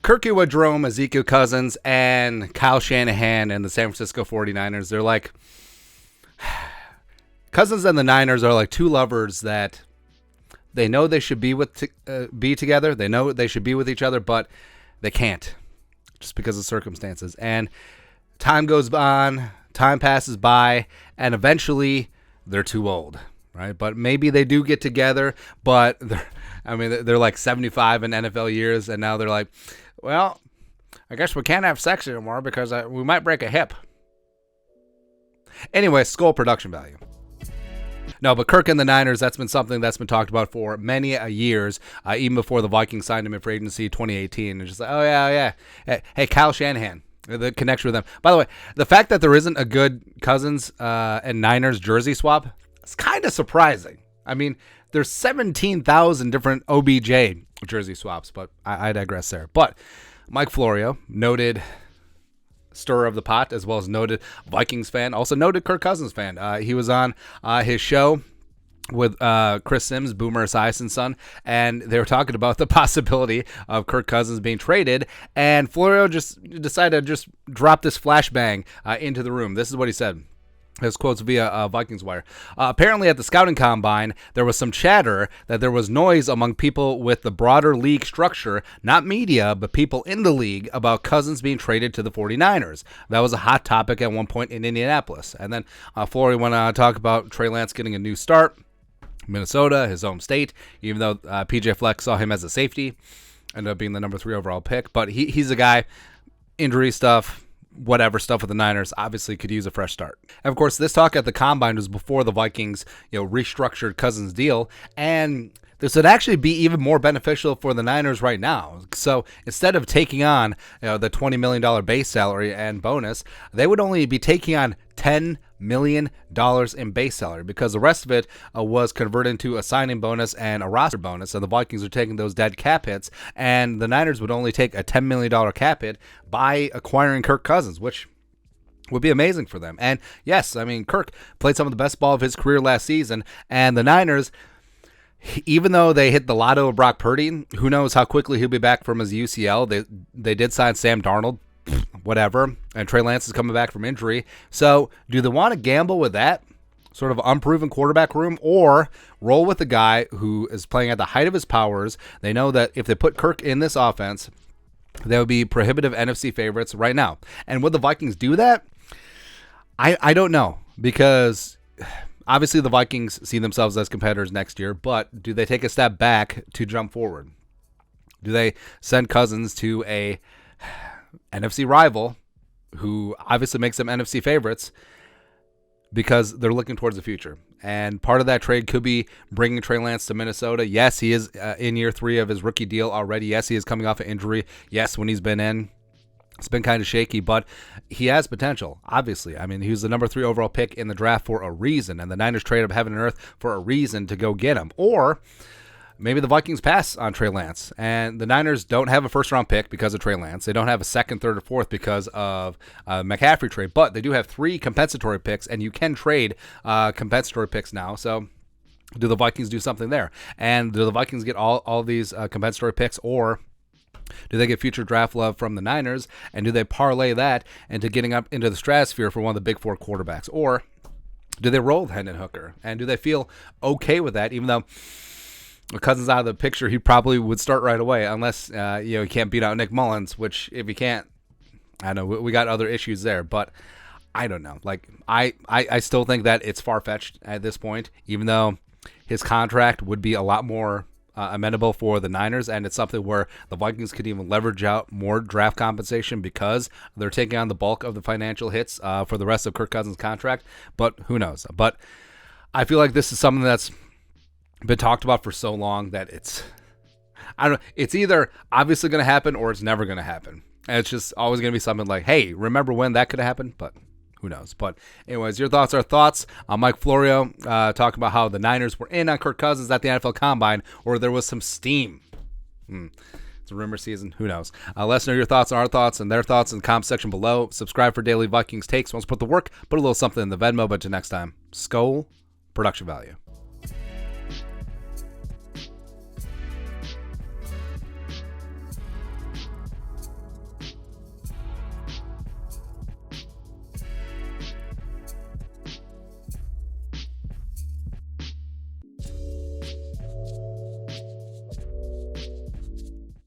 Kirk Jerome, Ezekiel Cousins, and Kyle Shanahan and the San Francisco 49ers, they're like, Cousins and the Niners are like two lovers that they know they should be together. They know they should be with each other, but they can't just because of circumstances. And time goes on, time passes by, and eventually they're too old, right? But maybe they do get together, but they're like 75 in NFL years, and now they're like, well, I guess we can't have sex anymore because we might break a hip. Anyway, skull production value. No, but Kirk and the Niners, that's been something that's been talked about for many years, even before the Vikings signed him in free agency 2018. It's just like, oh, yeah. Hey, Kyle Shanahan, the connection with them. By the way, the fact that there isn't a good Cousins and Niners jersey swap, it's kind of surprising. I mean, there's 17,000 different OBJ jersey swaps, but I digress there. But Mike Florio, noted stirrer of the pot, as well as noted Vikings fan, also noted Kirk Cousins fan. He was on his show with Chris Sims, Boomer Esiason's son, and they were talking about the possibility of Kirk Cousins being traded, and Florio just decided to just drop this flashbang into the room. This is what he said. His quotes via Vikings Wire. Apparently at the scouting combine, there was some chatter that there was noise among people with the broader league structure, not media, but people in the league, about Cousins being traded to the 49ers. That was a hot topic at one point in Indianapolis. And then Florio went on to talk about Trey Lance getting a new start. Minnesota, his home state, even though PJ Fleck saw him as a safety, ended up being the number 3 overall pick. But he's a guy, injury stuff, whatever stuff with the Niners, obviously could use a fresh start. And of course, this talk at the combine was before the Vikings, restructured Cousins' deal, and this would actually be even more beneficial for the Niners right now. So instead of taking on the $20 million base salary and bonus, they would only be taking on $10 million in base salary, because the rest of it was converted into a signing bonus and a roster bonus, and the Vikings are taking those dead cap hits, and the Niners would only take a $10 million cap hit by acquiring Kirk Cousins, which would be amazing for them. And yes, I mean, Kirk played some of the best ball of his career last season, and the Niners, even though they hit the lotto of Brock Purdy, who knows how quickly he'll be back from his UCL. They did sign Sam Darnold, whatever, and Trey Lance is coming back from injury. So do they want to gamble with that sort of unproven quarterback room, or roll with the guy who is playing at the height of his powers? They know that if they put Kirk in this offense, they would be prohibitive NFC favorites right now. And would the Vikings do that? I don't know, because obviously the Vikings see themselves as competitors next year, but do they take a step back to jump forward? Do they send Cousins to a NFC rival who obviously makes them NFC favorites because they're looking towards the future? And part of that trade could be bringing Trey Lance to Minnesota. Yes, he is in year 3 of his rookie deal already. Yes, he is coming off an injury. Yes, when he's been in, it's been kind of shaky, but he has potential, obviously. I mean, he was the number 3 overall pick in the draft for a reason, and the Niners traded up heaven and earth for a reason to go get him. Or maybe the Vikings pass on Trey Lance, and the Niners don't have a first-round pick because of Trey Lance. They don't have a second, third, or fourth because of McCaffrey trade, but they do have 3 compensatory picks, and you can trade compensatory picks now. So do the Vikings do something there? And do the Vikings get all these compensatory picks, or do they get future draft love from the Niners, and do they parlay that into getting up into the stratosphere for one of the big 4 quarterbacks? Or do they roll with Hendon Hooker, and do they feel okay with that, even though Cousins out of the picture, he probably would start right away, unless he can't beat out Nick Mullins, which if he can't, I know we got other issues there, but I don't know. Like I still think that it's far-fetched at this point, even though his contract would be a lot more amenable for the Niners, and it's something where the Vikings could even leverage out more draft compensation because they're taking on the bulk of the financial hits for the rest of Kirk Cousins' contract. But who knows? But I feel like this is something that's been talked about for so long that it's either obviously going to happen or it's never going to happen. And it's just always going to be something like, hey, remember when that could have happened? But who knows? But anyways, your thoughts are thoughts. Mike Florio talking about how the Niners were in on Kirk Cousins at the NFL Combine, or there was some steam. It's a rumor season. Who knows? Let us know your thoughts on our thoughts and their thoughts in the comment section below. Subscribe for daily Vikings takes. Once put the work, put a little something in the Venmo. But until next time, Skull Production Value.